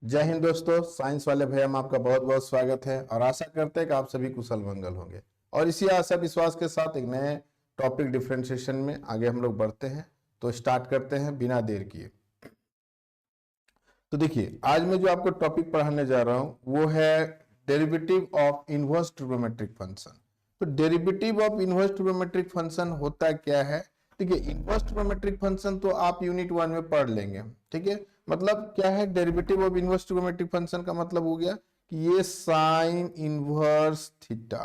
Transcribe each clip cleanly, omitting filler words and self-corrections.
जय हिंद दोस्तों, साइंस वाले भैया में आपका बहुत बहुत स्वागत है और आशा करते हैं कि आप सभी कुशल मंगल होंगे। और इसी आशा विश्वास के साथ एक नए टॉपिक डिफरेंशिएशन में आगे हम लोग बढ़ते हैं। तो स्टार्ट करते हैं बिना देर किए। तो देखिए, आज मैं जो आपको टॉपिक पढ़ाने जा रहा हूं वो है derivative of inverse trigonometric function. तो derivative of inverse trigonometric function होता क्या है? देखिए, इनवर्स ट्रिग्नोमेट्रिक फंक्शन तो आप यूनिट 1 में पढ़ लेंगे। ठीक है, मतलब क्या है derivative of inverse trigonometric function का मतलब हो गया कि ये sine inverse theta,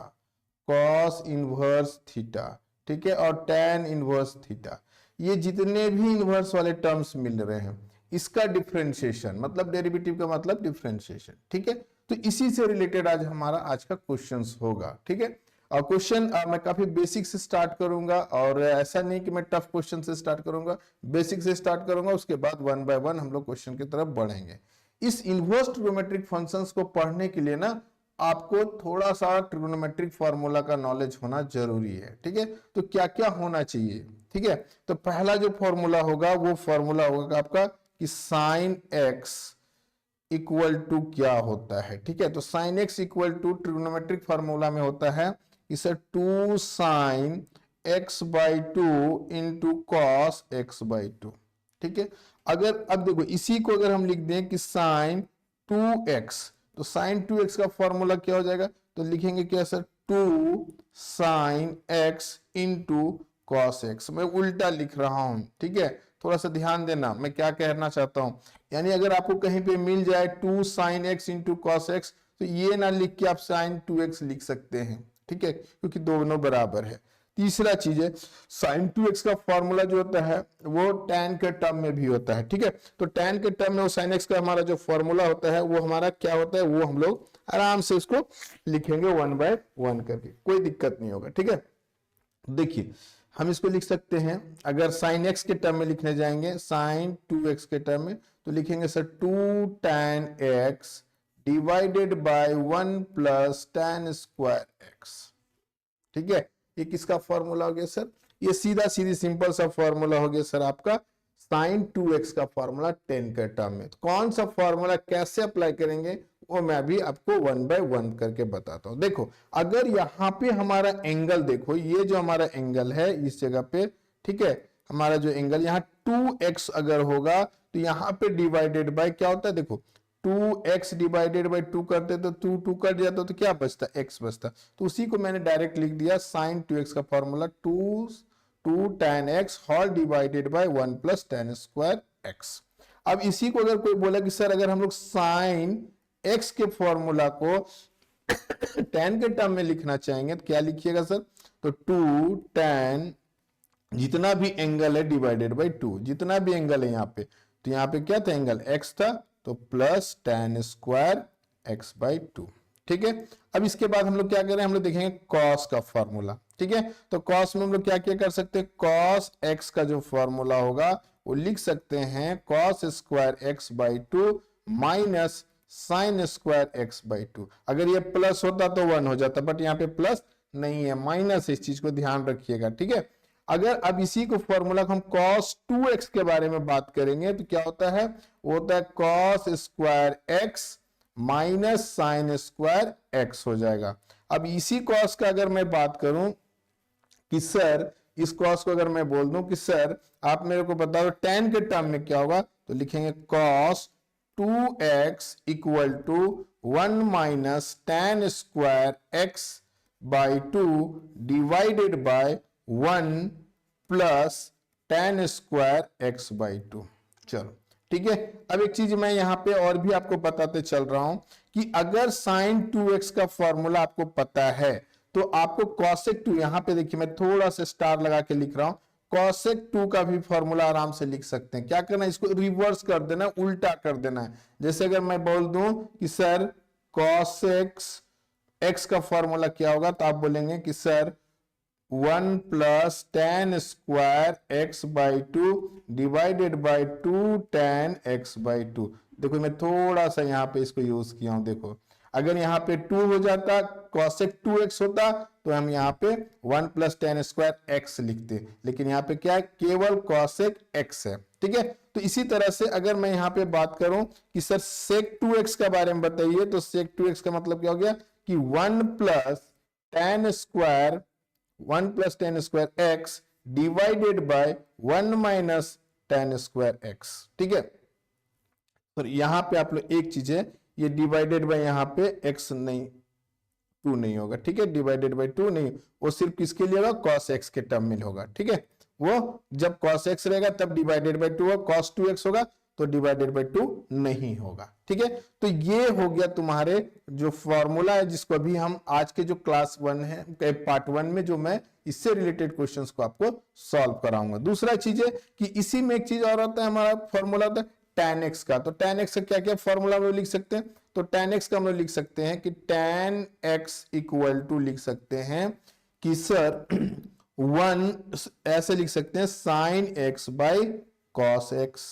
cos inverse theta, ठीक है, और tan इनवर्स थीटा, ये जितने भी इनवर्स वाले टर्म्स मिल रहे हैं इसका डिफरेंशिएशन, मतलब डेरिवेटिव का मतलब डिफरेंशिएशन। ठीक है, तो इसी से रिलेटेड आज हमारा आज का क्वेश्चंस होगा। ठीक है, और क्वेश्चन मैं काफी बेसिक से स्टार्ट करूंगा और ऐसा नहीं कि मैं टफ क्वेश्चन से स्टार्ट करूंगा, बेसिक से स्टार्ट करूंगा, उसके बाद वन बाय वन हम लोग क्वेश्चन की तरफ बढ़ेंगे। इस इनवर्स ट्रिग्नोमेट्रिक फंक्शंस को पढ़ने के लिए ना आपको थोड़ा सा ट्रिग्नोमेट्रिक फार्मूला का नॉलेज होना जरूरी है। ठीक है, तो क्या क्या होना चाहिए? ठीक है, तो पहला जो फॉर्मूला होगा वो फॉर्मूला होगा आपका कि साइन एक्स इक्वल टू क्या होता है। ठीक है, तो sine x equal to trigonometric formula में होता है इसे 2 sine x by two into cos x by two. ठीक है, अगर अब देखो इसी को अगर हम लिख दें कि साइन 2x, तो साइन 2x का फॉर्मूला क्या हो जाएगा? तो लिखेंगे क्या sir? 2 sine x into cos x. मैं उल्टा लिख रहा हूं। ठीक है, थोड़ा सा ध्यान देना मैं क्या कहना चाहता हूं। यानी अगर आपको कहीं पे मिल जाए 2 sine x into cos x, तो ये ना लिख के आप साइन 2x लिख सकते हैं। ठीक है, क्योंकि दोनों बराबर है। तीसरा चीज है, साइन 2x का फॉर्मूला जो होता है वो tan के टर्म में भी होता है। ठीक है, तो tan के टर्म में वो साइन x का हमारा जो फॉर्मूला होता है वो हमारा क्या होता है, वो हम लोग आराम से इसको लिखेंगे वन बाय वन करके, कोई दिक्कत नहीं होगा। ठीक है, देखिए हम इसको लिख सकते हैं, अगर साइन x के टर्म में लिखने जाएंगे साइन 2x के टर्म में, तो लिखेंगे sir 2 tan x divided by 1 plus tan square x। ठीक है, ये किसका फॉर्मूला हो गया सर? ये सीधा सीधी सिंपल सा फॉर्मूला हो गया सर आपका साइन 2x का फॉर्मूला 10 के टर्म में। तो कौन सा फॉर्मूला कैसे अप्लाई करेंगे वो मैं भी आपको वन बाय वन करके बताता हूं। देखो, अगर यहां पे हमारा एंगल देखो, ये जो हमारा एंगल है इस जगह पे, ठीक है, हमारा जो एंगल यहाँ 2x अगर होगा तो यहाँ पे डिवाइडेड बाय क्या होता है? देखो 2x डिवाइडेड बाई 2 करते तो 2 कट जाता तो क्या बचता? x बचता। तो उसी को मैंने डायरेक्ट लिख दिया साइन 2x का formula 2 tan x whole divided by 1 plus tan square x। अब इसी को अगर कोई बोला कि सर अगर हम लोग साइन x के फॉर्मूला को tan के टर्म में लिखना चाहेंगे तो क्या लिखिएगा सर? तो 2 tan जितना भी एंगल है डिवाइडेड बाई 2, जितना भी एंगल है यहाँ पे, तो यहाँ पे क्या था? एंगल x था, तो plus tan square x by 2। ठीक है, अब इसके बाद हम लोग क्या करें? हम लोग देखेंगे कॉस का फॉर्मूला। ठीक है, तो कॉस में हम लोग क्या क्या कर सकते हैं? कॉस x का जो फॉर्मूला होगा वो लिख सकते हैं cos square x by 2 minus sine square x by 2। अगर ये प्लस होता तो 1 हो जाता, बट यहाँ पे प्लस नहीं है, माइनस। इस चीज को ध्यान रखिएगा। ठीक है, अगर अब इसी को फॉर्मूला को हम cos 2x के बारे में बात करेंगे तो क्या होता है? वो होता है cos square x minus sine square x हो जाएगा। अब इसी cos का अगर मैं बात करूं कि सर इस cos को अगर मैं बोल दूं कि सर आप मेरे को बताओ tan के टर्म में क्या होगा, तो लिखेंगे cos 2x equal to 1 minus tan square x by 2 divided by 1 plus tan square x by 2। चलो ठीक है, अब एक चीज मैं यहां पे और भी आपको बताते चल रहा हूं कि अगर साइन 2x का फॉर्मूला आपको पता है तो आपको कॉसेक 2, यहां पे देखिए मैं थोड़ा सा स्टार लगा के लिख रहा हूं, कॉसेक 2 का भी फॉर्मूला आराम से लिख सकते हैं। क्या करना है? इसको रिवर्स कर देना, उल्टा कर देना है। जैसे अगर मैं बोल दूं कि सर कॉसेक एक्स का फॉर्मूला क्या होगा, तो आप बोलेंगे कि sir 1 plus tan square x by 2 divided by 2 tan x by 2। देखो मैं थोड़ा सा यहाँ पे इसको यूज किया हूं। देखो अगर यहाँ पे 2 हो जाता, cosec 2x होता, तो हम यहाँ पे 1 प्लस tan स्क्वायर x लिखते, लेकिन यहाँ पे क्या है? केवल cosec x है। ठीक है। तो इसी तरह से अगर मैं यहाँ पे बात करूं कि सर sec 2x के बारे में बताइए, तो sec 2x का मतलब क्या हो गया कि 1 plus ten square x divided by 1 minus ten square x, ठीक है। तो यहां पे आप लोग एक चीज है, ये डिवाइडेड बाय यहाँ पे x नहीं 2 नहीं होगा, ठीक है, डिवाइडेड बाय 2 नहीं, वो सिर्फ किसके लिए होगा, cos x के टर्म में होगा, ठीक है। वो जब cos x रहेगा तब डिवाइडेड बाय 2 होगा, cos 2x होगा तो डिवाइडेड बाय 2 नहीं होगा, ठीक है। तो ये हो गया तुम्हारे जो फॉर्मूला है, जिसको अभी हम आज के जो क्लास 1 है पार्ट 1 में जो मैं इससे रिलेटेड क्वेश्चंस को आपको सॉल्व कराऊंगा। दूसरा चीज है कि इसी में एक चीज और होता है, हमारा फॉर्मूला होता है tan x का। तो tan x का क्या क्या फॉर्मूला में लिख सकते हैं, तो tan x का हम लोग लिख सकते हैं कि tan x इक्वल टू लिख सकते हैं कि सर 1 ऐसे लिख सकते हैं sin x by cos x,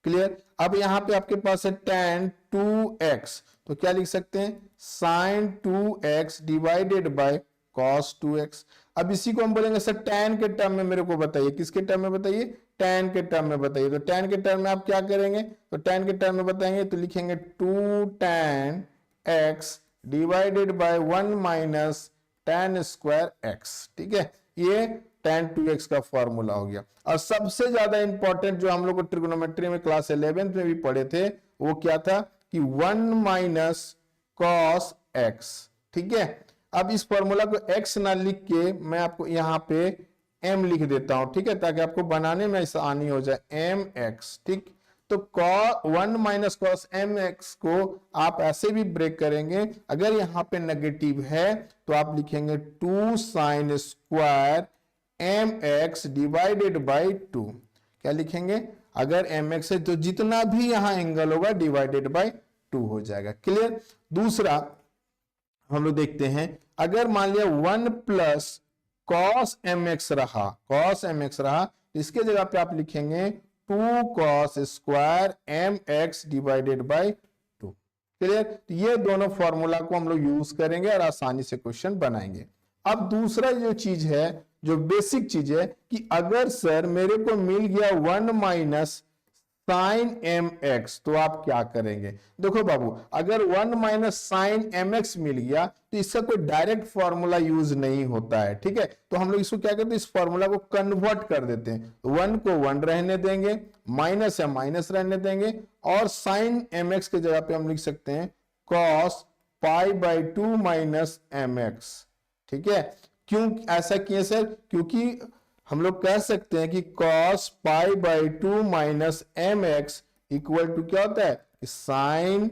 clear. अब यहां पे आपके पास है tan 2x, तो क्या लिख सकते हैं sin 2x divided by cos 2x। अब इसी को हम बोलेंगे सर tan के टर्म में मेरे को बताइए, किसके टर्म में बताइए, tan के टर्म में बताइए। तो tan के टर्म में आप क्या करेंगे, तो tan के टर्म में बताएंगे तो लिखेंगे 2 tan x divided by 1 minus tan square x, ठीक है। ये tan 2x का फॉर्मूला हो गया। और सबसे ज्यादा इंपॉर्टेंट जो हम लोग को ट्रिग्नोमेट्री में क्लास 11th में भी पढ़े थे, वो क्या था कि 1 माइनस cos x, ठीक है। अब इस फॉर्मूला को x ना लिख के मैं आपको यहां पे m लिख देता हूं, ठीक है, ताकि आपको बनाने में आसानी हो जाए, mx, ठीक। तो 1 माइनस कॉस एम एक्स को आप ऐसे भी ब्रेक करेंगे, अगर यहां पे नेगेटिव है तो आप लिखेंगे 2 sine square M x divided by 2। क्या लिखेंगे, अगर एम एक्स है तो जितना भी यहां एंगल होगा डिवाइडेड बाई 2 हो जाएगा, क्लियर। दूसरा हम लोग देखते हैं, अगर मान लिया 1 प्लस कॉस एम एक्स रहा, कॉस एम एक्स रहा, तो इसके जगह पे आप लिखेंगे 2 cos square M x divided by 2, clear. तो ये दोनों फॉर्मूला को हम लोग यूज करेंगे और आसानी से क्वेश्चन बनाएंगे। अब दूसरा जो चीज है, जो बेसिक चीज है कि अगर सर मेरे को मिल गया 1 माइनस साइन एम एक्स, तो आप क्या करेंगे। देखो बाबू, अगर 1 माइनस साइन एम एक्स मिल गया तो इसका कोई डायरेक्ट फॉर्मूला यूज नहीं होता है, ठीक है। तो हम लोग इसको क्या करते हैं, इस फॉर्मूला को कन्वर्ट कर देते हैं। 1 को 1 रहने देंगे, माइनस है माइनस रहने देंगे, और साइन एम एक्स के जगह पे हम लिख सकते हैं cos pi by 2 minus M x, ठीक है। क्यों ऐसा किए सर, क्योंकि हम लोग कह सकते हैं कि cos pi by 2 minus M x equal to क्या होता है, साइन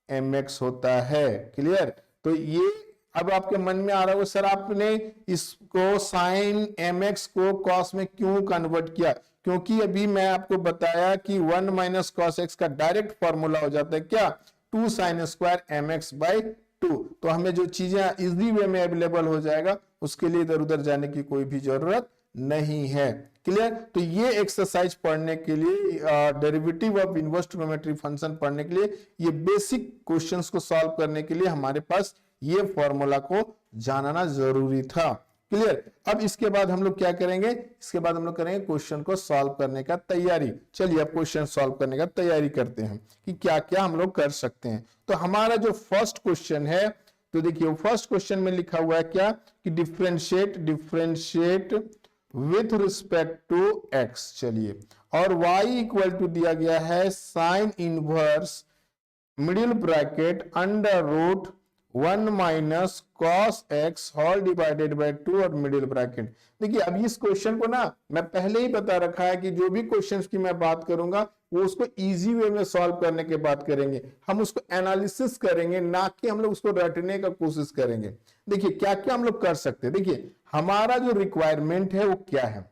एम एक्स होता है, क्लियर। तो ये अब आपके मन में आ रहा होगा सर आपने इसको साइन एम एक्स को cos में क्यों कन्वर्ट किया, क्योंकि अभी मैं आपको बताया कि 1 माइनस कॉस एक्स का डायरेक्ट फॉर्मूला हो जाता है क्या, 2 sine square M x by 2। तो हमें जो चीजें इजी वे में अवेलेबल हो जाएगा, उसके लिए इधर उधर जाने की कोई भी जरूरत नहीं है, क्लियर। तो ये एक्सरसाइज पढ़ने के लिए, derivative of inverse trigonometric function पढ़ने के लिए, ये बेसिक क्वेश्चंस को सॉल्व करने के लिए हमारे पास ये फॉर्मूला को जानना जरूरी था, क्लियर। अब इसके बाद हम लोग क्या करेंगे, इसके बाद हम लोग करेंगे क्वेश्चन को सॉल्व करने का तैयारी। चलिए अब क्वेश्चन सॉल्व करने का तैयारी करते हैं कि क्या क्या हम लोग कर सकते हैं। तो हमारा जो फर्स्ट क्वेश्चन है, तो देखिए फर्स्ट क्वेश्चन में लिखा हुआ है क्या कि differentiate with respect to x, चलिए, और y इक्वल टू दिया गया है sine inverse middle bracket under root 1 minus cos x whole divided by 2 और मिडिल ब्रैकेट। देखिए अब इस क्वेश्चन को ना मैं पहले ही बता रखा है कि जो भी क्वेश्चंस की मैं बात करूंगा वो उसको इजी वे में सॉल्व करने के बाद करेंगे, हम उसको एनालिसिस करेंगे, ना कि हम लोग उसको रटने का कोशिश करेंगे। देखिए क्या क्या हम लोग कर सकते हैं, देखिए हमारा जो रिक्वायरमेंट है वो क्या है,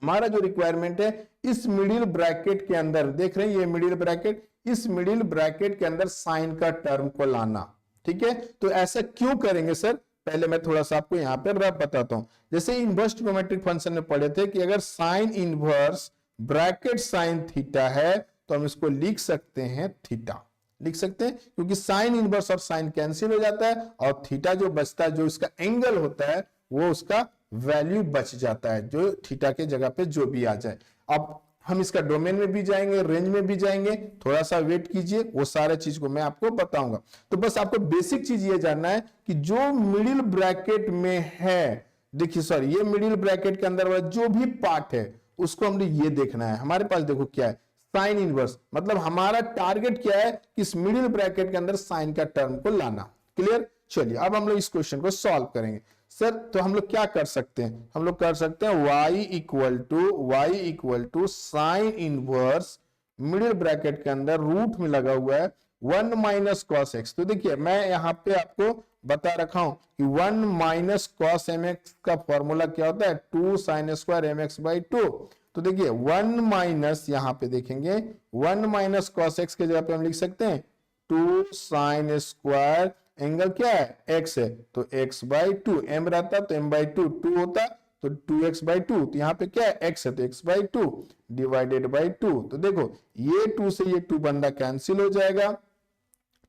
हमारा जो रिक्वायरमेंट है इस मिडिल ब्रैकेट के अंदर, देख रहे हैं ये मिडिल ब्रैकेट, इस मिडिल ब्रैकेट के अंदर साइन का टर्म को लाना, ठीक है। तो ऐसा क्यों करेंगे सर, पहले मैं थोड़ा सा आपको यहां पर रफ बताता हूं। जैसे इनवर्स ट्रिग्नोमेट्रिक फंक्शन में पढ़े थे कि अगर sine inverse bracket sine theta है तो हम इसको लिख सकते हैं थीटा, लिख सकते हैं, क्योंकि साइन इनवर्स और साइन कैंसिल हो जाता है और थीटा जो बचता है, जो इसका एंगल होता है वो उसका वैल्यू बच जाता है, जो थीटा के जगह पे जो भी आ जाए। अब हम इसका डोमेन में भी जाएंगे, रेंज में भी जाएंगे, थोड़ा सा वेट कीजिए, वो सारे चीज को मैं आपको बताऊंगा। तो बस आपको बेसिक चीज ये जानना है कि जो मिडिल ब्रैकेट में है, देखिए सॉरी, ये मिडिल ब्रैकेट के अंदर वाला जो भी पार्ट है उसको हमने ये देखना है। हमारे पास देखो क्या है, साइन इनवर्स, मतलब हमारा टारगेट क्या है कि इस मिडिल ब्रैकेट के अंदर साइन का टर्म को लाना। क्लियर? चलिए अब हम लोग इस क्वेश्चन को सॉल्व करेंगे। सर तो हम लोग क्या कर सकते हैं, हम लोग कर सकते हैं y equal to sine inverse middle bracket के अंदर रूट में लगा हुआ है 1 माइनस कॉस एक्स। तो देखिए मैं यहां पे आपको बता रखा हूं कि 1 माइनस कॉस एम एक्स का फॉर्मूला क्या होता है, 2 sine square M x by 2। तो देखिए 1 माइनस, यहां पे देखेंगे 1 माइनस कॉस एक्स के जगह पे हम लिख सकते हैं 2 साइन स्क्वायर, एंगल क्या है, x है, तो x बाई 2, m रहता तो m बाई 2, 2 होता तो 2x बाई 2, तो यहाँ पे क्या है, x है तो x बाई 2 डिवाइडेड बाई 2। तो देखो ये 2 से ये 2 बंदा कैंसिल हो जाएगा।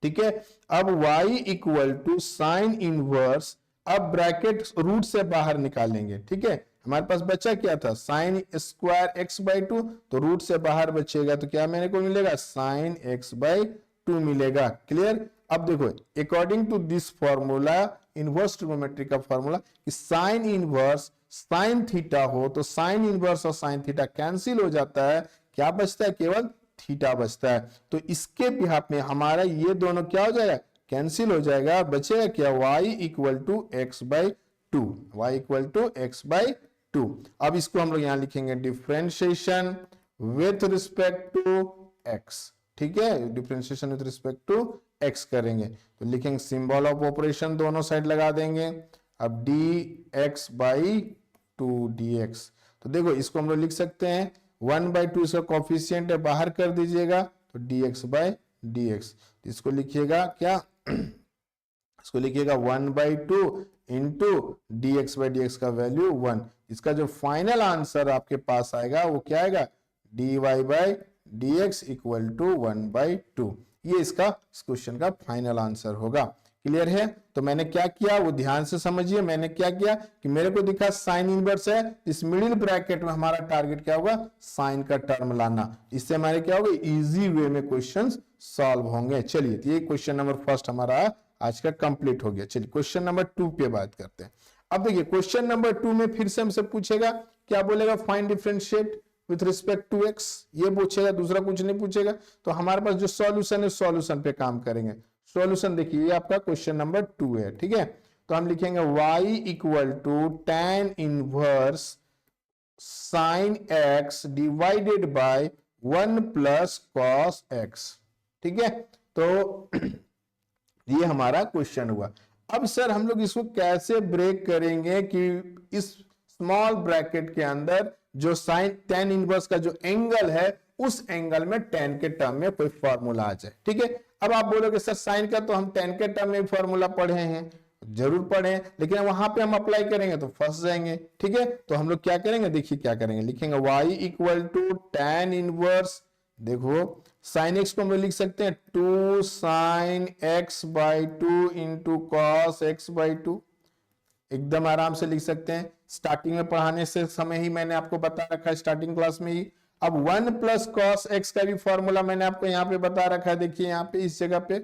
ठीक है, अब y equal to sine inverse, अब ब्रैकेट रूट से बाहर निकालेंगे। ठीक है, हमारे पास बचा क्या था, साइन स्क्वायर x बाई 2, तो रूट से बाहर बचेगा तो क्या मेरे को मिलेगा, साइन x बाई 2 मिलेगा। क्लियर? अब देखो according to this formula, inverse trigonometry का फॉर्मूला, कि साइन इनवर्स साइन थीटा हो तो साइन इनवर्स और साइन थीटा कैंसिल हो जाता है, क्या बचता है, केवल थीटा बचता है। तो इसके बिहाफ में हमारा ये दोनों क्या हो जाएगा, कैंसिल हो जाएगा, बचेगा क्या, y equal to x by 2, y equal to x by 2। अब इसको हम लोग यहां लिखेंगे differentiation with respect to x। ठीक है, differentiation with respect to x करेंगे तो लिखेंगे सिंबल ऑफ ऑपरेशन दोनों साइड लगा देंगे। अब dx बाई 2 dx, तो देखो इसको हम लोग लिख सकते हैं 1 बाई 2 इसका कोफिशिएंट है, बाहर कर दीजिएगा तो dx बाई dx। इसको लिखिएगा क्या, इसको लिखिएगा 1 by 2 into dx by dx का वैल्यू 1। इसका जो फाइनल आंसर आपके पास आएगा वो क्या आएगा, dy by dx equal to 1 by 2। ये इसका इस क्वेश्चन का फाइनल आंसर होगा। क्लियर है? तो मैंने क्या किया वो ध्यान से समझिए। मैंने क्या किया कि मेरे को दिखा साइन इनवर्स है, इस मिडिल ब्रैकेट में हमारा टारगेट क्या होगा, साइन का टर्म लाना। इससे हमारे क्या होगा, इजी वे में क्वेश्चंस सॉल्व होंगे। चलिए ये क्वेश्चन नंबर फर्स्ट हमारा आज का कंप्लीट हो गया। चलिए क्वेश्चन नंबर 2 पे बात करते हैं। अब देखिए क्वेश्चन नंबर 2 में फिर से हमसे पूछेगा, क्या बोलेगा, find differentiate with respect to x, ये पूछेगा, दूसरा कुछ नहीं पूछेगा। तो हमारे पास जो सॉल्यूशन है सॉल्यूशन पे काम करेंगे। सॉल्यूशन देखिए ये आपका क्वेश्चन नंबर 2 है। ठीक है, तो हम लिखेंगे y equal to tan inverse sine x divided by 1 plus cos x। ठीक है, तो ये हमारा क्वेश्चन हुआ। अब सर हम लोग इसको कैसे ब्रेक करेंगे कि इस स्मॉल ब्रैकेट के अंदर जो साइन tan इनवर्स का जो एंगल है उस एंगल में tan के टर्म में कोई फॉर्मूला आ जाए। ठीक है, अब आप बोलोगे सर साइन का तो हम tan के टर्म में फॉर्मूला पढ़े हैं, जरूर पढ़े हैं, लेकिन वहां पे हम अप्लाई करेंगे तो फंस जाएंगे। ठीक है, तो हम लोग क्या करेंगे, देखिए क्या करेंगे, लिखेंगे y equal to tan inverse, देखो साइन x को हम लोग लिख सकते हैं 2 sine x by 2 into cos x by 2, एकदम आराम से लिख सकते हैं। स्टार्टिंग में पढ़ाने से समय ही मैंने आपको बता रखा है, स्टार्टिंग क्लास में ही। अब 1 प्लस कॉस एक्स का भी फॉर्मूला मैंने आपको यहाँ पे बता रखा है, देखिए यहाँ पे इस जगह पे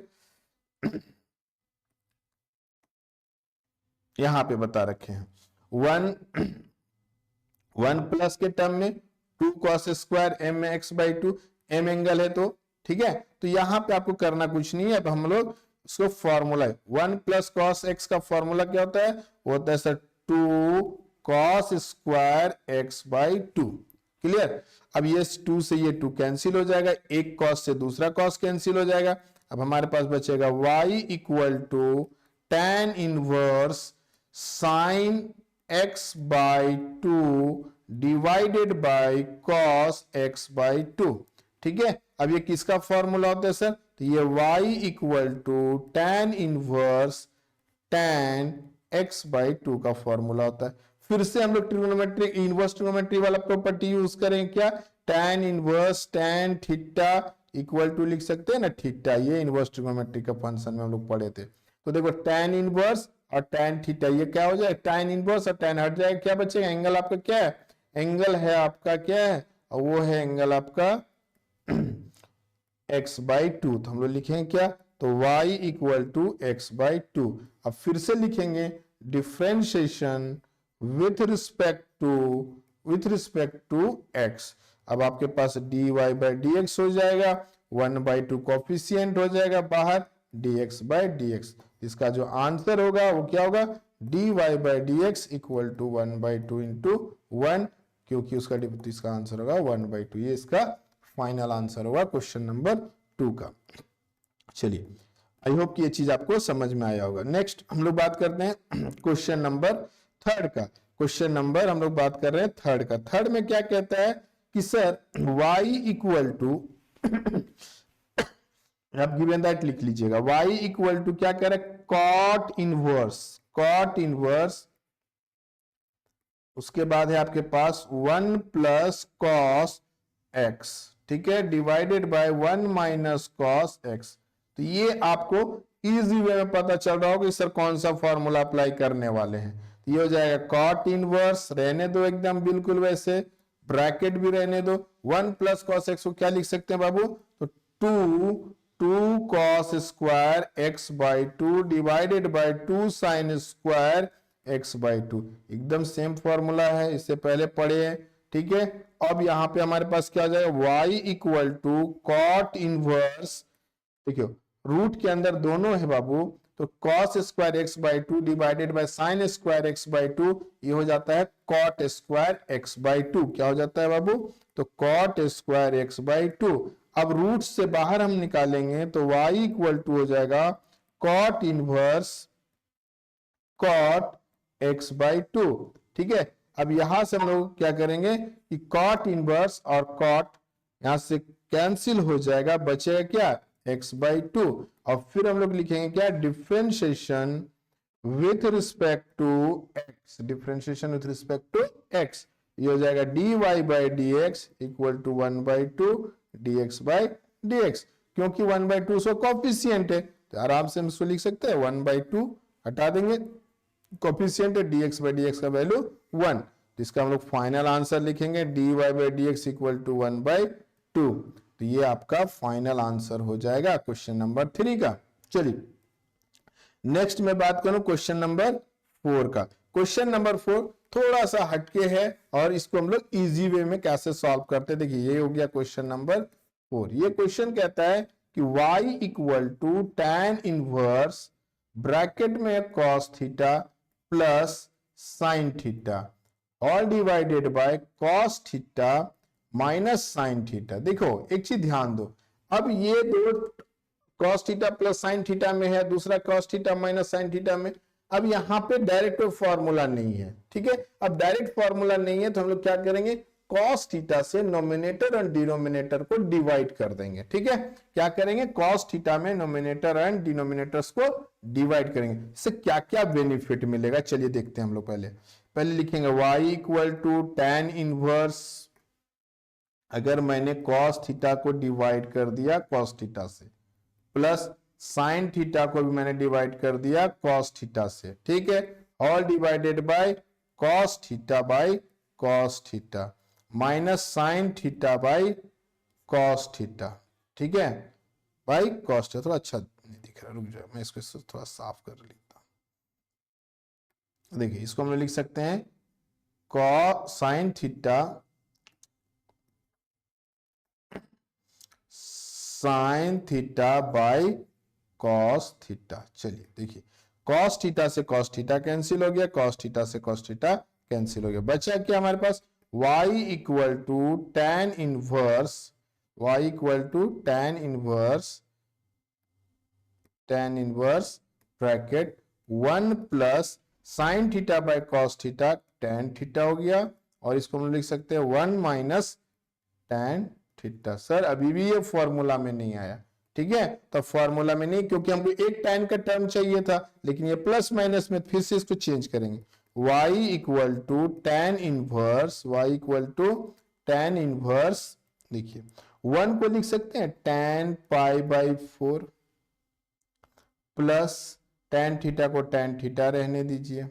यहाँ पे बता रखे हैं 1 प्लस के टर्म में 2 cos square M x by 2, M angle है तो ठीक है। तो यहाँ पे आपको करना कुछ नहीं है, अब हम लोग उसको फॉर्मूला 1 प्लस कॉस एक्स का फॉर्मूला क्या होता है, वो होता है sir 2 cos square x by 2। Clear? अब ये 2 से ये 2 कैंसिल हो जाएगा, एक कॉस से दूसरा कॉस कैंसिल हो जाएगा। अब हमारे पास बचेगा y equal to tan inverse sine x by 2 divided by cos x by 2। ठीक है, अब ये किसका फॉर्मूला होता है सर, तो ये y equal to tan inverse tan x by 2 का फॉर्मूला होता है। फिर से हम लोग ट्रिग्नोमेट्री इनवर्स ट्रिग्नोमेट्री वाला प्रॉपर्टी यूज करेंगे, क्या, tan inverse tan theta equal to लिख सकते हैं ना थीटा, ये इनवर्स ट्रिग्नोमेट्री का फंक्शन में हम लोग पढ़े थे। तो देखो tan इनवर्स और tan थीटा, ये क्या हो जाए, tan इनवर्स और tan हट जाएगा, क्या बचेगा, एंगल आपका क्या है, एंगल है आपका क्या है, और वो है एंगल आपका x/2। तो हम लोग लिखेंगे क्या, तो y इक्वल टू x/2। अब फिर से लिखेंगे differentiation with respect to x। अब आपके पास dy/dx हो जाएगा, 1/2 कोफिशिएंट हो जाएगा बाहर, dx/dx। इसका जो आंसर होगा वो क्या होगा, dy/dx इक्वल टू 1/2 इंटू 1, क्योंकि इसका आंसर होगा 1/2। ये इसका फाइनल आंसर होगा क्वेश्चन नंबर 2 का। चलिए, आई होप कि ये चीज आपको समझ में आया होगा। नेक्स्ट हम लोग बात करते हैं क्वेश्चन नंबर 3 का। क्वेश्चन नंबर हम लोग बात कर रहे हैं 3 का। 3 में क्या कहता है कि सर y इक्वल टू आप गिवन दैट लिख लीजिएगा, y इक्वल टू क्या कह रहा है, कॉट इनवर्स, उसके बाद है आपके पास 1 प्लस कॉस x, ठीक है, divided by 1 minus cos x। तो ये आपको इजी वे में पता चल रहा होगा कि सर कौन सा फॉर्मूला अप्लाई करने वाले हैं। तो ये हो जाएगा कॉट इनवर्स, रहने दो एकदम बिल्कुल वैसे, ब्रैकेट भी रहने दो, 1 प्लस कॉस x को क्या लिख सकते हैं बाबू, तो 2 cos square x/2 divided by 2 sine square x/2। एकदम सेम फॉर्मूला है, इससे पहले पढ़े हैं, ठीक है। अब यहां पे हमारे पास क्या आ जाएगा, y equal to cot inverse, देखियो रूट के अंदर दोनों है बाबू, तो cos square x/2 divided by sine square x/2, ये हो जाता है कॉट स्क्वायर x/2। क्या हो जाता है बाबू, तो कॉट स्क्वायर x/2। अब रूट से बाहर हम निकालेंगे तो y इक्वल टू हो जाएगा कॉट इनवर्स कॉट x/2, ठीक है। अब यहां से हम लोग क्या करेंगे कि कॉट इनवर्स और कॉट यहां से कैंसिल हो जाएगा, बचेगा क्या, x/2। और फिर हम लोग लिखेंगे क्या, differentiation with respect to x, differentiation with respect to x। ये हो जाएगा dy/dx इक्वल टू 1/2 dx/dx, क्योंकि 1/2 सो कोफिशिएंट है, तो आराम से हम इसको लिख सकते हैं 1/2, हटा देंगे कोफिशिएंट है, dx/dx का वैल्यू 1। इसका हम लोग फाइनल आंसर लिखेंगे dy/dx इक्वल टू 1/2। तो ये आपका फाइनल आंसर हो जाएगा क्वेश्चन नंबर 3 का। चलिए नेक्स्ट मैं बात करूं क्वेश्चन नंबर 4 का। क्वेश्चन नंबर 4 थोड़ा सा हटके है और इसको हम लोग इजी वे में कैसे सॉल्व करते हैं, देखिए ये हो गया क्वेश्चन नंबर 4। ये क्वेश्चन कहता है कि y equal to tan inverse bracket में cos theta plus sine theta all divided by cos theta minus sine theta. देखो एक चीज ध्यान दो, अब ये दो cos theta plus sine theta में है, दूसरा cos theta minus sine theta में। अब यहाँ पे डायरेक्ट फॉर्मूला नहीं है, ठीक है। अब डायरेक्ट फॉर्मूला नहीं है तो हम लोग क्या करेंगे, cos थीटा से नोमिनेटर और डिनोमिनेटर को डिवाइड कर देंगे, ठीक है। क्या करेंगे, cos थीटा में नोमिनेटर एंड डिनोमिनेटर्स को डिवाइड करेंगे। इससे क्या क्या बेनिफिट मिलेगा चलिए देखते हैं हम लोग। पहले लिखेंगे y equal to tan inverse, अगर मैंने cos थीटा को डिवाइड कर दिया cos थीटा से, प्लस साइन थीटा को भी मैंने डिवाइड कर दिया cos थीटा से, ठीक है, all divided by cos theta by cos theta minus sine theta by cos theta, ठीक है, बाय cos थीटा। थोड़ा अच्छा नहीं दिख रहा, रुक जाओ मैं इसको थोड़ा साफ कर लेता हूं। देखिए इसको हम लोग लिख सकते हैं cos sine theta sine theta by cos theta. चलिए देखिए cos थीटा से cos थीटा कैंसिल हो गया, cos थीटा से cos थीटा कैंसिल हो गया, बचा क्या हमारे पास, y equal to tan inverse, y equal to tan inverse bracket 1 plus sine theta by cos theta tan theta हो गया, और इसको हम लिख सकते हैं 1 माइनस tan थीटा। सर अभी भी ये फॉर्मूला में नहीं आया, ठीक है, तो फॉर्मूला में नहीं, क्योंकि हमको एक tan का टर्म चाहिए था, लेकिन ये प्लस माइनस में फिर से इसको चेंज करेंगे। y equal to tan inverse, y equal to tan inverse, देखिए 1 को लिख सकते हैं tan pi by 4 plus tan theta को tan थीटा रहने दीजिए,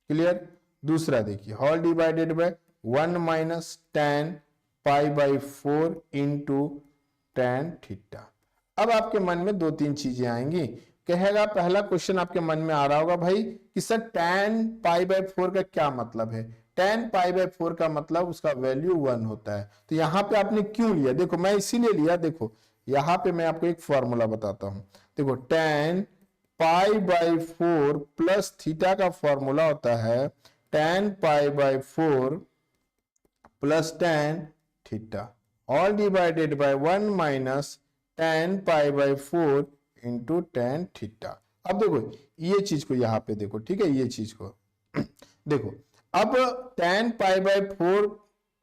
क्लियर। दूसरा देखिए whole divided by 1 minus tan pi by 4 into tan theta. अब आपके मन में दो तीन चीजें आएंगी। कहेगा, पहला क्वेश्चन आपके मन में आ रहा होगा भाई कि सर tan पाई बाई 4 का क्या मतलब है। tan पाई बाई 4 का मतलब उसका वैल्यू 1 होता है। तो यहां पे आपने क्यों लिया, देखो मैं इसीलिए लिया, देखो यहां पे मैं आपको एक फॉर्मूला बताता हूं। देखो tan pi by 4 plus theta का फॉर्मूला होता है tan pi by 4 plus tan theta all divided by 1 minus tan pi by 4 into tan theta. अब देखो ये चीज को यहां पे देखो, ठीक है, ये चीज को देखो। अब tan pi by 4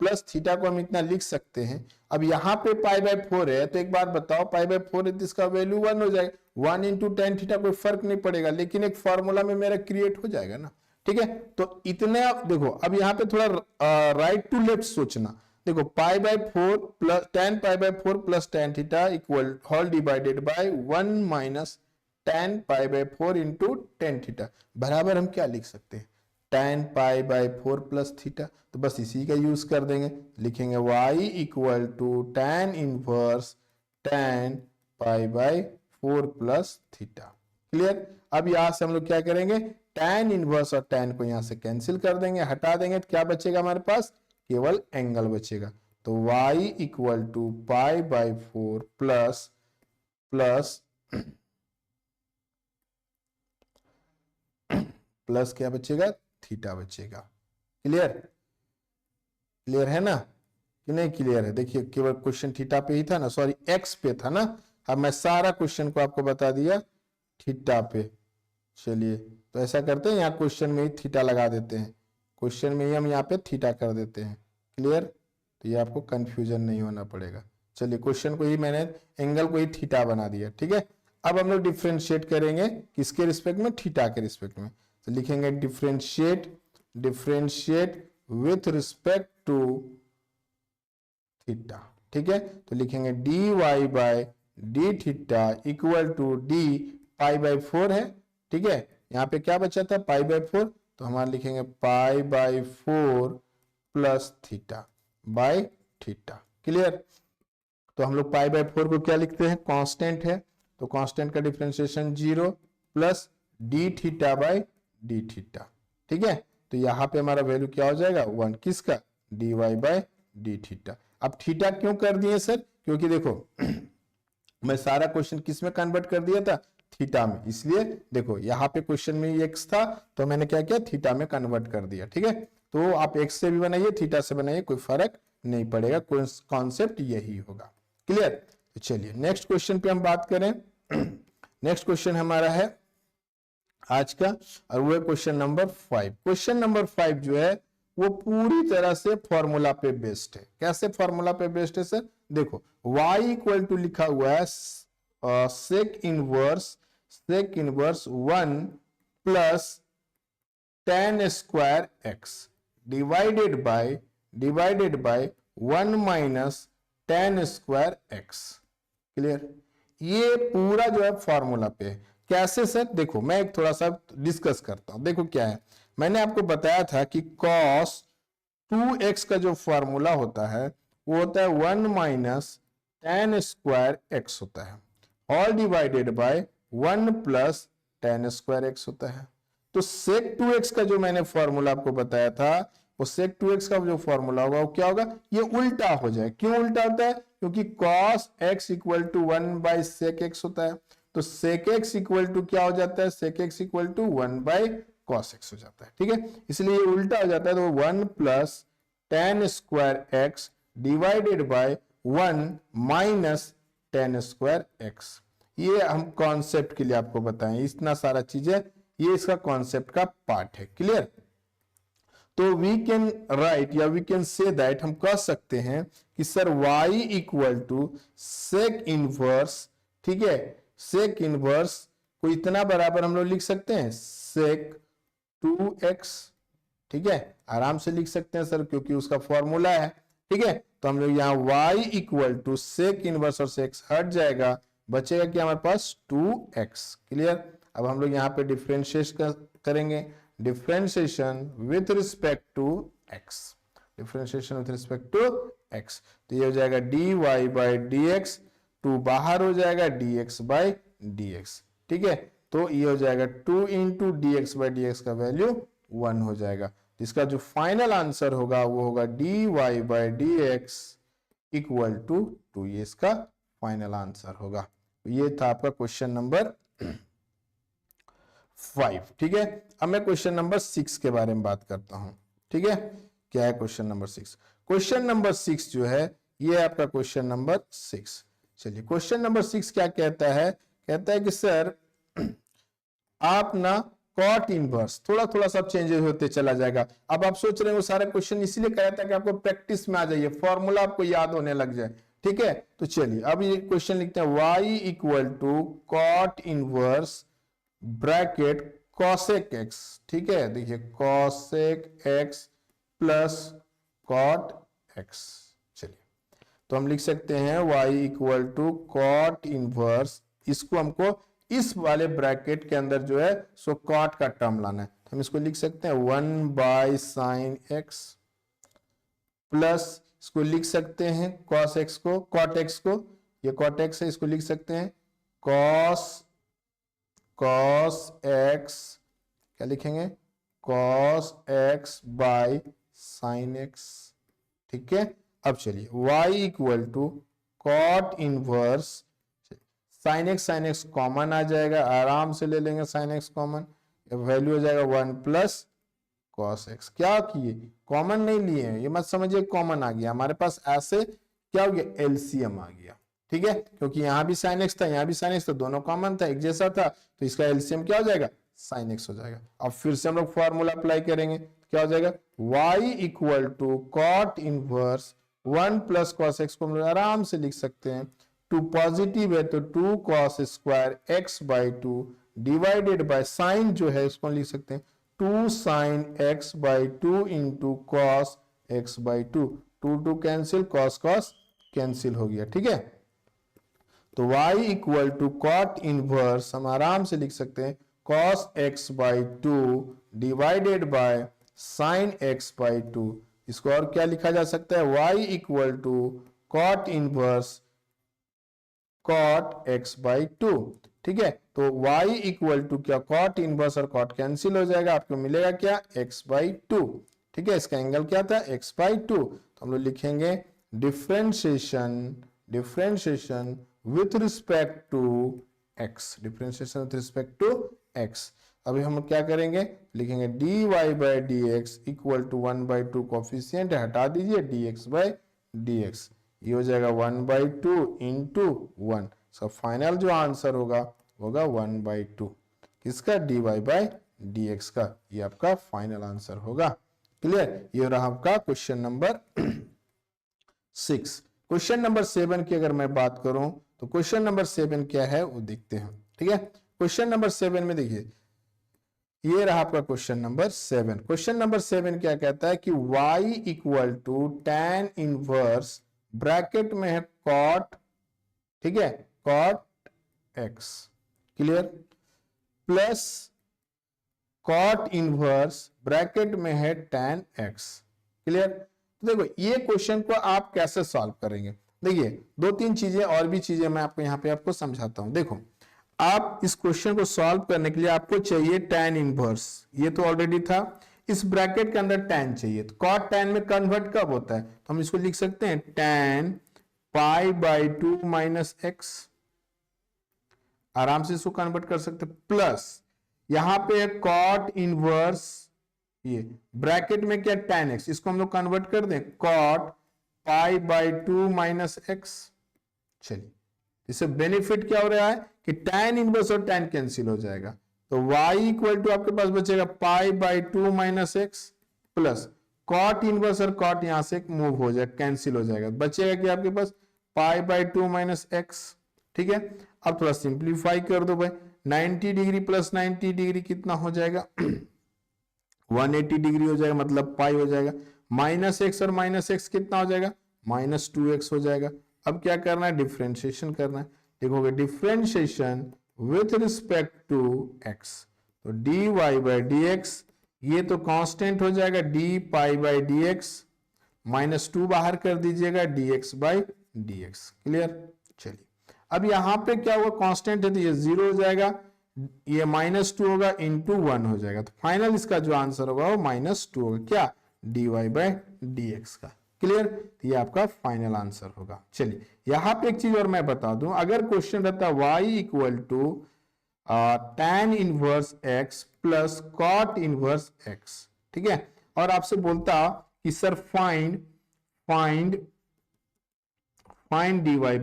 plus theta को हम इतना लिख सकते हैं। अब यहाँ पे पाई बाई 4 है, तो एक बात बताओ, पाई बाई 4 है तो इसका वैल्यू 1 हो जाएगा। 1 इंटू tan थीटा कोई फर्क नहीं पड़ेगा, लेकिन एक फॉर्मूला में मेरा क्रिएट हो जाएगा ना, ठीक है। तो इतने देखो, अब यहाँ पे थोड़ा राइट टू लेफ्ट सोचना। देखो pi by 4 plus tan pi by 4 plus tan theta equal whole divided by 1 minus tan pi by 4 into tan theta बराबर हम क्या लिख सकते हैं, tan pi by 4 plus theta. तो बस इसी का यूज कर देंगे, लिखेंगे y equal to tan inverse tan pi by 4 plus theta. Clear. अब यहां से हम लोग क्या करेंगे, tan इनवर्स और tan को यहां से कैंसिल कर देंगे, हटा देंगे, तो क्या बचेगा हमारे पास, केवल एंगल बचेगा। तो y equal to pi by 4 plus plus plus क्या बचेगा, थीटा बचेगा। क्लियर, क्लियर है ना कि नहीं क्लियर है। देखिए केवल क्वेश्चन थीटा पे ही था ना, सॉरी एक्स पे था ना। अब मैं सारा क्वेश्चन को आपको बता दिया थीटा पे। चलिए तो ऐसा करते हैं, यहाँ क्वेश्चन में ही थीटा लगा देते हैं, क्वेश्चन में ही हम यहाँ पे थीटा कर देते हैं। क्लियर, तो ये आपको कंफ्यूजन नहीं होना पड़ेगा। चलिए क्वेश्चन को ही मैंने एंगल को ही थीटा बना दिया, ठीक है। अब हम लोग डिफ्रेंशिएट करेंगे किसके रिस्पेक्ट में, थीटा के रिस्पेक्ट में। तो लिखेंगे differentiate, differentiate with respect to theta, ठीक है। तो लिखेंगे d y by d theta equal to d pi by 4 है, ठीक है। यहाँ पे क्या बचा था, पाई बाई 4, तो हमारे लिखेंगे पाई by 4 plus theta by theta. Clear. तो हम लोग पाई बाई 4 को क्या लिखते हैं, कांस्टेंट है, तो कांस्टेंट का differentiation 0 plus D theta by d theta, ठीक है। तो यहाँ पे हमारा वैल्यू क्या हो जाएगा, 1, किसका, d y by d theta. अब थीटा क्यों कर दिए सर, क्योंकि देखो मैं सारा क्वेश्चन किस में कन्वर्ट कर दिया था, थीटा में, इसलिए देखो यहाँ पे क्वेश्चन में एक्स था तो मैंने क्या किया, थीटा में कन्वर्ट कर दिया, ठीक है। तो आप एक्स से भी बनाइए थीटा से बनाइए, कोई फर्क नहीं पड़ेगा, कॉन्सेप्ट यही होगा। क्लियर। तो चलिए नेक्स्ट क्वेश्चन पे हम बात करें। नेक्स्ट क्वेश्चन हमारा है आज का, और वो है क्वेश्चन नंबर 5। क्वेश्चन नंबर 5 जो है वो पूरी तरह से फॉर्मूला पे बेस्ड है। कैसे फॉर्मूला पे बेस्ड है सर, देखो y इक्वल टू लिखा हुआ है sec inverse 1 plus tan square x divided by 1 minus tan square x। Clear. ये पूरा जो है फॉर्मूला पे है। कैसे सर, देखो मैं एक थोड़ा सा डिस्कस करता हूं। देखो क्या है, मैंने आपको बताया था कि cos 2x का जो फॉर्मूला होता है वो होता है 1 माइनस tan स्क्वायर x होता है all divided by 1 plus tan square x होता है। तो sec 2x का जो मैंने फॉर्मूला आपको बताया था, वो sec 2x का जो फॉर्मूला होगा वो क्या होगा, ये उल्टा हो जाए। क्यों उल्टा होता है, क्योंकि cos x equal to 1 by sec x होता है। तो sec x इक्वल टू क्या हो जाता है, sec x equal to 1 by cos x हो जाता है, ठीक है। इसलिए ये उल्टा हो जाता है, तो 1 plus tan square x divided by 1 minus tan square x। ये हम कॉन्सेप्ट के लिए आपको बताएं, इतना सारा चीजें ये इसका कॉन्सेप्ट का पार्ट है। क्लियर। तो वी कैन राइट या वी कैन से दैट, हम कह सकते हैं कि sir y equal to sec inverse, ठीक है, सेक इनवर्स को इतना बराबर हम लोग लिख सकते हैं सेक 2x, ठीक है, आराम से लिख सकते हैं सर क्योंकि उसका फॉर्मूला है, ठीक है। तो हम लोग यहाँ y equal to sec inverse और सेक हट जाएगा, बचेगा कि हमारे पास 2x। क्लियर। अब हम लोग यहाँ पे डिफरेंशिएट करेंगे, differentiation with respect to x, differentiation with respect to x. तो ये हो जाएगा d y by d x, 2 बाहर हो जाएगा dx बाई dx। ठीक है, तो ये हो जाएगा 2 into D x by d x का वैल्यू 1 हो जाएगा। इसका जो फाइनल आंसर होगा वो होगा d y by d x equal to 2। ये इसका फाइनल आंसर होगा। ये था आपका क्वेश्चन नंबर 5। ठीक है, अब मैं क्वेश्चन नंबर 6 के बारे में बात करता हूं। ठीक है, क्या है क्वेश्चन नंबर 6? क्वेश्चन नंबर 6 जो है ये आपका क्वेश्चन नंबर 6। चलिए, क्वेश्चन नंबर 6 क्या कहता है? कहता है कि सर आप ना कॉट इनवर्स, थोड़ा थोड़ा सब चेंजेस होते चला जाएगा। अब आप सोच रहे हो सारे क्वेश्चन इसीलिए कहता है कि आपको प्रैक्टिस में आ जाइए, फॉर्मूला आपको याद होने लग जाए। ठीक है, तो चलिए अब ये क्वेश्चन लिखते हैं, y equal to cot inverse bracket cosec x. ठीक है, देखिए cosec x plus cot x. चलिए, तो हम लिख सकते हैं y equal to cot inverse, इसको हमको इस वाले ब्रैकेट के अंदर जो है सो कॉट का टर्म लाना है। तो हम इसको लिख सकते हैं 1 बाई साइन एक्स प्लस, इसको लिख सकते हैं कॉस एक्स को, कॉट एक्स को, ये कॉट एक्स है, इसको लिख सकते हैं कॉस एक्स, क्या लिखेंगे? Cos x by sine x. ठीक है, अब चलिए y equal to cot inverse sine x common आ जाएगा, आराम से ले लेंगे साइन एक्स कॉमन, वैल्यू हो जाएगा 1 प्लस कॉस एक्स। क्या किए? कॉमन नहीं लिए हैं, ये मत समझिए कॉमन आ गया हमारे पास, ऐसे क्या हो गया? एलसीएम आ गया। ठीक है, क्योंकि यहां भी साइन एक्स था, यहां भी साइन एक्स था, दोनों कॉमन था, एक जैसा था, तो इसका एलसीएम क्या हो जाएगा? साइन एक्स हो जाएगा। अब फिर से हम लोग फॉर्मूला अप्लाई करेंगे, क्या हो जाएगा? y equal to cot inverse 1 plus cos x को हम लोग आराम से लिख सकते हैं, 2 पॉजिटिव है तो 2 cos square x by 2 divided by sine जो है इसको लिख सकते हैं 2 sine x by 2 into cos x by 2, 2 cancel, cos cos cancel हो गया। ठीक है, तो y equal to cot inverse हम आराम से लिख सकते हैं cos x by 2 divided by sine x by 2। इसको और क्या लिखा जा सकता है? y equal to cot inverse cot x by 2। ठीक है, तो y इक्वल टू क्या? कॉट इनवर्स और कॉट कैंसिल हो जाएगा, आपको मिलेगा क्या? x by 2। ठीक है, इसका एंगल क्या था? x by 2। तो हम लोग लिखेंगे differentiation with respect to x, differentiation with respect to x। अभी हम क्या करेंगे? लिखेंगे dy by dx equal to 1 by 2 coefficient हटा दीजिए, dx बाई dx, ये हो जाएगा 1 बाई 2 इंटू 1। सब फाइनल जो आंसर होगा 1 बाई 2 किसका? dy बाई dx का, ये आपका फाइनल आंसर होगा। क्लियर? ये रहा आपका क्वेश्चन नंबर 6। क्वेश्चन नंबर 7 की अगर मैं बात करूं तो क्वेश्चन नंबर 7 क्या है वो देखते हैं। ठीक है, क्वेश्चन नंबर 7 में देखिए, ये रहा आपका क्वेश्चन नंबर 7। क्वेश्चन नंबर 7 क्या कहता है कि y equal to tan inverse bracket में है कॉट, ठीक है, cot x, clear, plus cot inverse bracket में है tan x, क्लियर। तो देखो ये क्वेश्चन को आप कैसे सॉल्व करेंगे? देखिए 2-3 चीजें और भी चीजें मैं आपको यहां पे आपको समझाता हूं। देखो, आप इस क्वेश्चन को सॉल्व करने के लिए आपको चाहिए tan इनवर्स, ये तो ऑलरेडी था, इस ब्रैकेट के अंदर tan चाहिए, तो cot tan में कन्वर्ट कब होता है? तो हम इसको लिख सकते हैं tan pi by 2 minus x, आराम से इसको कन्वर्ट कर सकते हैं, प्लस यहां पे cot इनवर्स, ये ब्रैकेट में क्या tan x, इसको हम लोग कन्वर्ट कर दें cot pi by 2 minus x. चलिए, इससे बेनिफिट क्या हो रहा है कि tan इनवर्स और tan कैंसिल हो जाएगा, तो y इक्वल टू आपके पास बचेगा pi by 2 minus x plus cot inverse और कॉट यहां से मूव हो जाएगा, कैंसिल हो जाएगा, बचेगा कि आपके पास पाई बाई 2 माइनस एक्स। ठीक है, अब थोड़ा सिंप्लीफाई कर दो भाई, 90 डिग्री प्लस 90 डिग्री कितना हो जाएगा? 180 डिग्री हो जाएगा, मतलब पाई हो जाएगा, माइनस एक्स और माइनस एक्स कितना हो जाएगा? माइनस 2x हो जाएगा। अब क्या करना है? डिफरेंशिएशन करना है। देखोगे differentiation with respect to x, तो dy बाई dx, ये तो कांस्टेंट हो जाएगा d पाई बाई dx, -2 बाहर कर दीजिएगा dx बाई dx। क्लियर। चलिए अब यहाँ पे क्या होगा, कांस्टेंट है तो ये 0 हो जाएगा, ये -2 होगा इंटू 1 हो जाएगा, तो फाइनल इसका जो आंसर होगा वो -2 होगा, क्या, dy बाई dx का। क्लियर। तो ये आपका फाइनल आंसर होगा। चलिए यहाँ पे एक चीज और मैं बता दूं, अगर क्वेश्चन रहता y equal to tan inverse x plus cot inverse x, ठीक है, और आपसे बोलता कि sir find dy by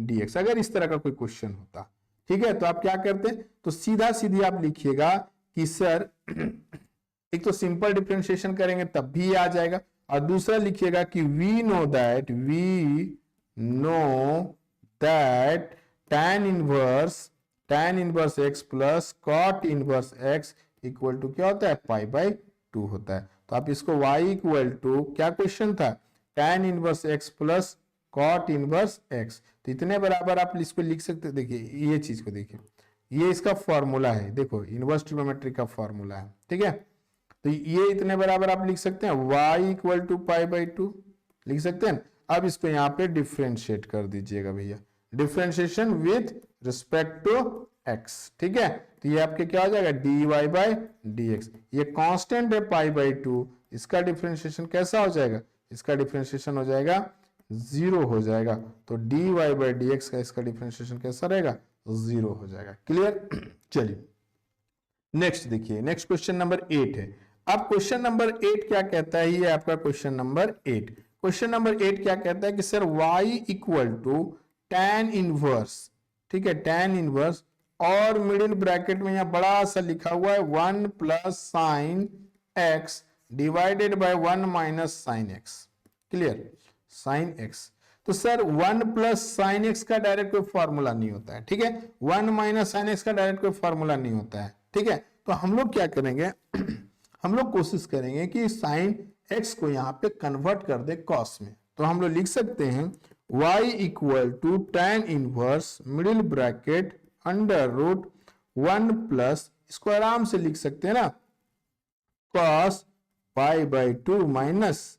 dx, अगर इस तरह का कोई क्वेश्चन होता, ठीक है, तो आप क्या करते, तो सीधा सीधी आप लिखिएगा कि सर एक तो सिंपल डिफरेंशिएशन करेंगे तब भी आ जाएगा, और दूसरा लिखिएगा कि we know that tan inverse x plus cot inverse x equal to क्या होता है, π/2 होता है। तो आप इसको y इक्वल टू, क्या क्वेश्चन था, tan inverse x plus cot inverse x, तो इतने बराबर आप इसको लिख सकते, देखिए ये चीज को देखिए, ये इसका फॉर्मूला है, देखो इनवर्स ट्रिग्नोमेट्री का फॉर्मूला है, ठीक है, तो ये इतने बराबर आप लिख सकते हैं, y इक्वल टू π/2 लिख सकते हैं। अब इसको यहाँ पे डिफ्रेंशिएट कर दीजिएगा भैया, differentiation with respect to x, ठीक है, तो ये आपके क्या हो जाएगा, dy बाई dx, ये कांस्टेंट है π/2, इसका डिफ्रेंशिएशन कैसा हो जाएगा, इसका डिफ्रेंशिएशन हो जाएगा 0 हो जाएगा, तो dy बाई dx का इसका डिफ्रेंशिएशन कैसा रहेगा, 0 हो जाएगा। क्लियर। चलिए नेक्स्ट देखिए, नेक्स्ट क्वेश्चन नंबर 8 है। अब क्वेश्चन नंबर 8 क्या कहता है, ये आपका क्वेश्चन नंबर 8, क्वेश्चन नंबर 8 क्या कहता है कि sir y equal to tan inverse, ठीक है, tan इनवर्स, और मिडिल ब्रैकेट में यहां बड़ा सा लिखा हुआ है 1 plus sine x divided by 1 minus sine x। Clear, sine x, तो सर 1 प्लस साइन x का डायरेक्ट कोई फॉर्मूला नहीं होता है, ठीक है, 1 माइनस साइन x का डायरेक्ट कोई फॉर्मूला नहीं होता है, ठीक है, तो हम लोग क्या करेंगे हम लोग कोशिश करेंगे कि साइन x को यहाँ पे कन्वर्ट कर दे कॉस में, तो हम लोग लिख सकते हैं y equal to tan inverse middle bracket under root 1 plus, इसको आराम से लिख सकते हैं ना, cos π/2 माइनस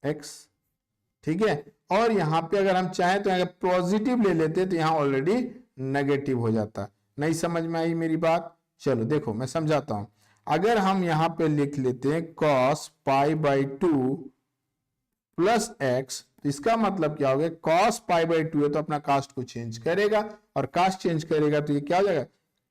x, ठीक है, और यहां पे अगर हम चाहें तो अगर पॉजिटिव ले लेते तो यहां ऑलरेडी नेगेटिव हो जाता। नहीं समझ में आई मेरी बात, चलो देखो मैं समझाता हूं, अगर हम यहां पे लिख लेते हैं cos π/2 प्लस x, तो इसका मतलब क्या हो गया, cos π/2 है तो अपना कास्ट को चेंज करेगा, और कास्ट चेंज करेगा तो ये क्या हो जाएगा,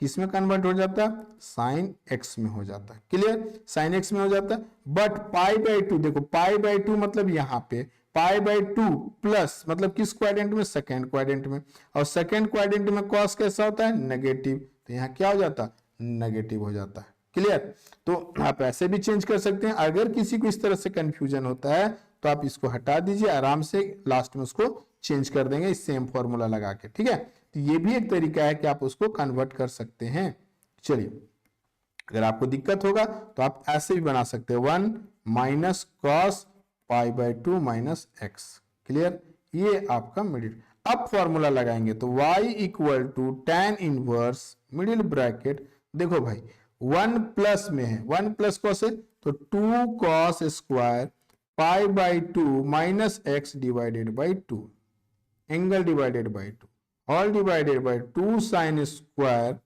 किसमें कन्वर्ट हो जाता है, साइन x में हो जाता है। क्लियर, साइन x में हो जाता है, बट π/2 देखो, π/2 मतलब यहाँ पे π/2 प्लस मतलब किस क्वाड्रेंट में, सेकेंड क्वाड्रेंट में, और सेकेंड क्वाड्रेंट में cos कैसा होता है, नेगेटिव, तो यहाँ क्या हो जाता है, नेगेटिव हो जाता है। क्लियर, तो आप ऐसे भी चेंज कर सकते हैं, अगर किसी को इस तरह से कंफ्यूजन होता है तो आप इसको हटा दीजिए, आराम से लास्ट में उसको चेंज कर देंगे इस सेम फॉर्मूला लगा के, ठीक है, तो ये भी एक तरीका है कि आप उसको कन्वर्ट कर सकते हैं। चलिए अगर आपको दिक्कत होगा तो आप ऐसे भी बना सकते हैं, 1 minus cos π/2 minus x। Clear, ये आपका मिडिल, अब फॉर्मूला लगाएंगे तो y equal to tan inverse middle bracket, देखो भाई 1 प्लस में है, 1 प्लस कॉस है तो 2 cos square π/2 minus x divided by 2, angle divided by 2, all divided by 2 sine square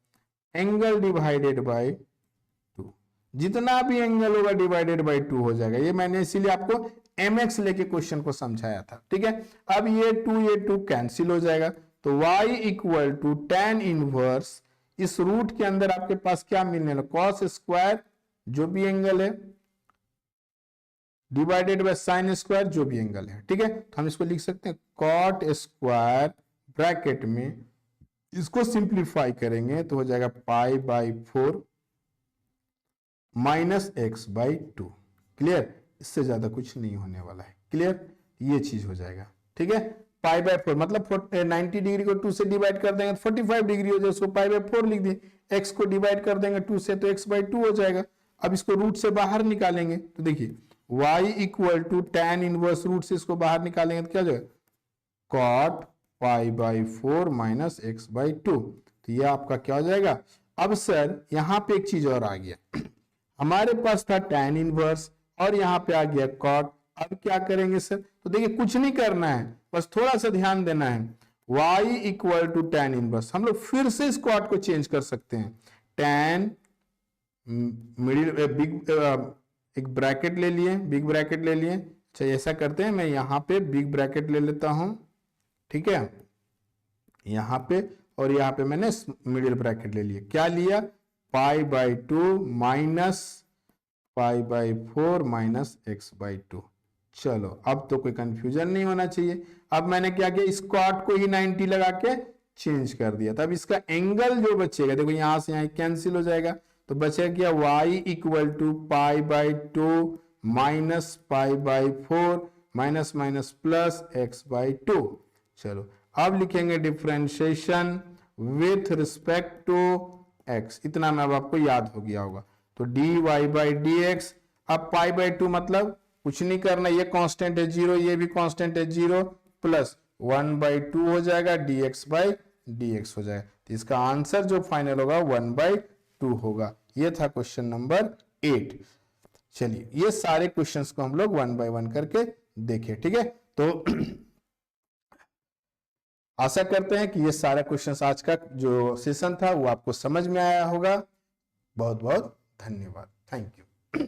angle divided by 2, जितना भी एंगल होगा डिवाइडेड बाई 2 हो जाएगा। ये मैंने इसीलिए आपको mx लेके क्वेश्चन को समझाया था, ठीक है। अब ये 2 कैंसिल हो जाएगा, तो y equal to tan inverse, इस रूट के अंदर आपके पास क्या मिलने लगा, कॉस स्क्वायर जो भी एंगल है डिवाइडेड बाय साइन स्क्वायर जो भी एंगल है, ठीक है, तो हम इसको लिख सकते हैं कॉट स्क्वायर ब्रैकेट में, इसको सिंप्लीफाई करेंगे तो हो जाएगा π/4 माइनस x/2। क्लियर, इससे ज्यादा कुछ नहीं होने वाला है। क्लियर, ये चीज हो जाएगा, ठीक है, π/4 मतलब 90 डिग्री को 2 से डिवाइड कर देंगे तो 45 डिग्री हो जाएगा, उसको π/4 लिख दिए, x को डिवाइड कर देंगे 2 से तो x/2 हो जाएगा। अब इसको रूट से बाहर निकालेंगे तो देखिए y equal to tan inverse, root से इसको बाहर निकालेंगे तो क्या हो जाएगा, cot π/4 माइनस x/2, तो ये आपका क्या हो जाएगा। अब सर यहां पे एक चीज और आ गया, हमारे पास था tan इनवर्स और यहां पे आ गया cot, अब क्या करेंगे सर, तो देखिए कुछ नहीं करना है, बस थोड़ा सा ध्यान देना है। y equal to tan inverse, हम लोग फिर से इस क्वाड को चेंज कर सकते हैं। tan मिडिल बिग, एक ब्रैकेट ले लिए, बिग ब्रैकेट ले लिए। अच्छा ऐसा करते हैं, मैं यहाँ पे बिग ब्रैकेट ले लेता हूं, ठीक है, यहाँ पे, और यहाँ पे मैंने मिडिल ब्रैकेट ले लिया। क्या लिया, पाई by 2 minus pi by 4 minus x by 2। चलो अब तो कोई कंफ्यूजन नहीं होना चाहिए। अब मैंने क्या किया, इस कॉट को ही 90 लगा के चेंज कर दिया। तब इसका एंगल जो बचेगा, देखो यहां से यहां कैंसिल हो जाएगा, तो बचेगा क्या, y equal to pi by 2 minus pi by 4 minus minus plus x by 2। चलो अब लिखेंगे differentiation with respect to x, इतना मैं अब आपको याद हो गया होगा। तो dy बाई dx, अब पाई बाई 2 मतलब कुछ नहीं करना, ये कांस्टेंट है 0, ये भी कांस्टेंट है 0, प्लस 1 बाई 2 हो जाएगा, dx बाई dx हो जाएगा। तो इसका आंसर जो फाइनल होगा 1 बाई 2 होगा। ये था क्वेश्चन नंबर 8। चलिए ये सारे क्वेश्चंस को हम लोग 1 बाय 1 करके देखें, ठीक है। तो आशा करते हैं कि ये सारा क्वेश्चंस, आज का जो सेशन था वो आपको समझ में आया होगा। बहुत बहुत धन्यवाद, थैंक यू।